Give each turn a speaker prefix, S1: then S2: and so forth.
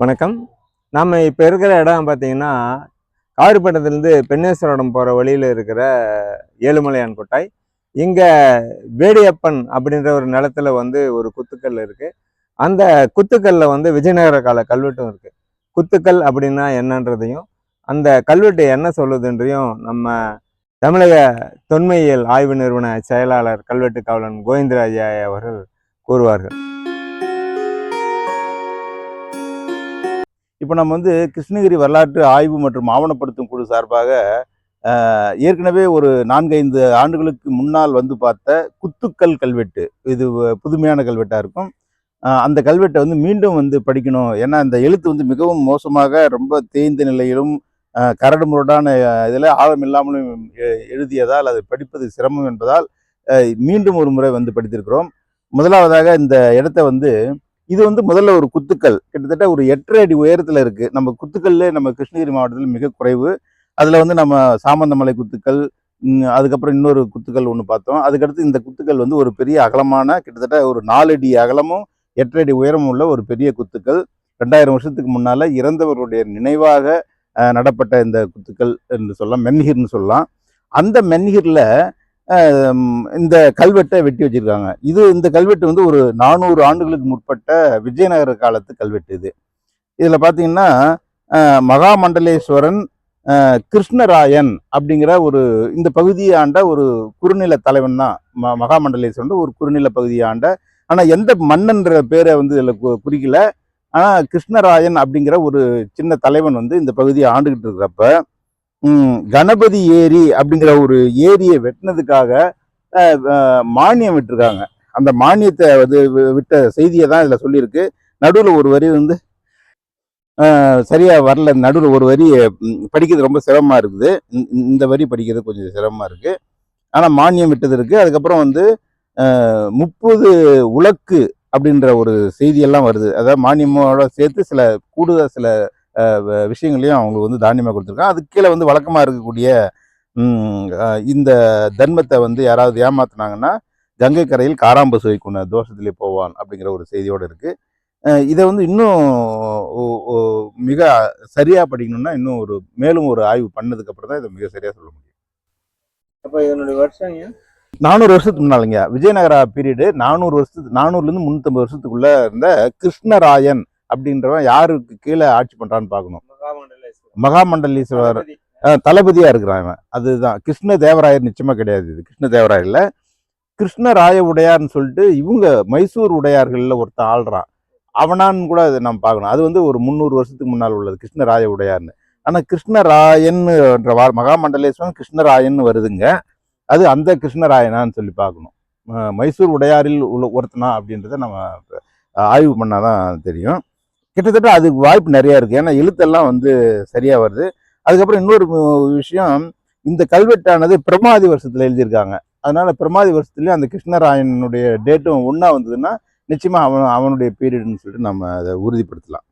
S1: வணக்கம். நம்ம இப்போ இருக்கிற இடம் பார்த்தீங்கன்னா, காவிரிப்பட்டினத்துலேருந்து பென்னேஸ்வரம் போகிற வழியில் இருக்கிற ஏழுமலையான் கொட்டாய். இங்கே வேடியப்பன் அப்படின்ற ஒரு நிலத்துல ஒரு குத்துக்கல் இருக்குது. அந்த குத்துக்கல்ல விஜயநகர கால கல்வெட்டும் இருக்குது. குத்துக்கல் அப்படின்னா என்னன்றதையும், அந்த கல்வெட்டு என்ன சொல்லுதுன்றதையும் நம்ம தமிழக தொன்மையியல் ஆய்வு நிறுவன செயலாளர் கல்வெட்டு காவலன் கோவிந்தராஜ் அவர்கள் கூறுவார்கள்.
S2: இப்போ நம்ம கிருஷ்ணகிரி வரலாற்று ஆய்வு மற்றும் ஆவணப்படுத்தும் குழு சார்பாக ஏற்கனவே ஒரு 4-5 ஆண்டுகளுக்கு முன்னால் பார்த்த குத்துக்கல் கல்வெட்டு, இது புதுமையான கல்வெட்டாக இருக்கும். அந்த கல்வெட்டை மீண்டும் படிக்கணும். ஏன்னா அந்த எழுத்து மிகவும் மோசமாக, ரொம்ப தேய்ந்த நிலையிலும் கரடு முரடான இதில் ஆழம் இல்லாமலும் எழுதியதால் அது படிப்பது சிரமம் என்பதால் மீண்டும் ஒரு முறை படித்திருக்கிறோம். முதலாவதாக இந்த இடத்த இது முதல்ல ஒரு குத்துக்கல், கிட்டத்தட்ட ஒரு 8.5 அடி உயரத்தில் இருக்குது. நம்ம குத்துக்கல்லே நம்ம கிருஷ்ணகிரி மாவட்டத்தில் மிக குறைவு. அதில் நம்ம சாமந்தமலை குத்துக்கல், அதுக்கப்புறம் இன்னொரு குத்துக்கல் ஒன்று பார்த்தோம். அதுக்கடுத்து இந்த குத்துக்கல் ஒரு பெரிய அகலமான, கிட்டத்தட்ட ஒரு 4 அடி அகலமும் 8 அடி உயரமும் உள்ள ஒரு பெரிய குத்துக்கல். 2000 வருஷத்துக்கு முன்னால் இறந்தவர்களுடைய நினைவாக நடப்பட்ட இந்த குத்துக்கல் என்று சொல்லலாம், மென்ஹிர்னு சொல்லலாம். அந்த மென்ஹிரில் இந்த கல்வெட்டை வெட்டி வச்சிருக்காங்க. இந்த கல்வெட்டு ஒரு 400 ஆண்டுகளுக்கு முற்பட்ட விஜயநகர காலத்து கல்வெட்டு. இதில் பார்த்தீங்கன்னா மகாமண்டலேஸ்வரன் கிருஷ்ணராயன் அப்படிங்கிற இந்த பகுதியை ஆண்ட ஒரு குறுநில தலைவன் தான் மகாமண்டலேஸ்வரன், ஒரு குறுநில பகுதியை ஆண்ட. ஆனால் எந்த மன்னன்ற பேரை இதில் குறிக்கல. ஆனால் கிருஷ்ணராயன் அப்படிங்கிற ஒரு சின்ன தலைவன் இந்த பகுதியை ஆண்டுகிட்டு இருக்கிறப்ப கணபதி ஏரி அப்படிங்கிற ஒரு ஏரியை வெட்டினதுக்காக மானியம் விட்டுருக்காங்க. அந்த மானியத்தை விட்ட செய்தியை தான் இதில் சொல்லியிருக்கு. நடுவில் ஒரு வரி சரியா வரல. நடுவில் ஒரு வரி படிக்கிறது ரொம்ப சிரமமாக இருக்குது. இந்த வரி படிக்கிறது கொஞ்சம் சிரமமாக இருக்கு. ஆனால் மானியம் விட்டது இருக்கு. அதுக்கப்புறம் 30 உலக்கு அப்படின்ற ஒரு செய்தியெல்லாம் வருது. அதாவது மானியமோட சேர்த்து சில கூடுதல் சில விஷயங்களையும் அவங்களுக்கு தானியமாக கொடுத்துருக்காங்க. அதுக்கு கீழே வழக்கமாக இருக்கக்கூடிய இந்த தர்மத்தை யாராவது ஏமாத்தினாங்கன்னா கங்கை கரையில் காராம்பசு வைக்குன தோஷத்திலே போவான் அப்படிங்கிற ஒரு செய்தியோடு இருக்கு. இதை இன்னும் மிக சரியா படிக்கணும்னா இன்னும் மேலும் ஒரு ஆய்வு பண்ணதுக்கு அப்புறம் தான் இதை மிக சரியா சொல்ல முடியும்.
S1: அப்போ இதனுடைய வருஷம்
S2: 400 வருஷத்துக்கு முன்னாலுங்க, விஜயநகரா பீரியடு 400 இருந்து 350 வருஷத்துக்குள்ள இருந்த கிருஷ்ணராயன் அப்படின்றவன் யாருக்கு கீழே ஆட்சி பண்றான்னு பார்க்கணும். மகாமண்டலீஸ்வரர் தளபதியா இருக்கிறான் இவன். அதுதான் கிருஷ்ண தேவராயர் நிச்சயமா கிடையாது. இது கிருஷ்ண தேவராயர்ல கிருஷ்ணராய உடையார்னு சொல்லிட்டு இவங்க மைசூர் உடையார்கள்ல ஒருத்தன் ஆள்றான். அவனான்னு கூட அதை நம்ம பார்க்கணும். அது ஒரு 300 வருஷத்துக்கு முன்னால் உள்ளது கிருஷ்ணராய உடையார்னு. ஆனா கிருஷ்ணராயன் மகாமண்டலேஸ்வரன் கிருஷ்ணராயன் வருதுங்க. அது அந்த கிருஷ்ணராயனான்னு சொல்லி பார்க்கணும். மைசூர் உடையாரில் உள்ள ஒருத்தனா அப்படின்றத நம்ம ஆய்வு பண்ணாதான் தெரியும். கிட்டத்தட்ட அதுக்கு வாய்ப்பு நிறைய இருக்கு. ஏன்னா எழுத்தெல்லாம் சரியா வருது. அதுக்கப்புறம் இன்னொரு விஷயம், இந்த கல்வெட்டானது பிரமாதி வருஷத்துல எழுதியிருக்காங்க. அதனால பிரமாதி வருஷத்துலயும் அந்த கிருஷ்ணராயனுடைய டேட்டும் ஒன்னா வந்ததுன்னா நிச்சயமா அவனுடைய பீரியட்னு சொல்லிட்டு நம்ம அதை உறுதிப்படுத்தலாம்.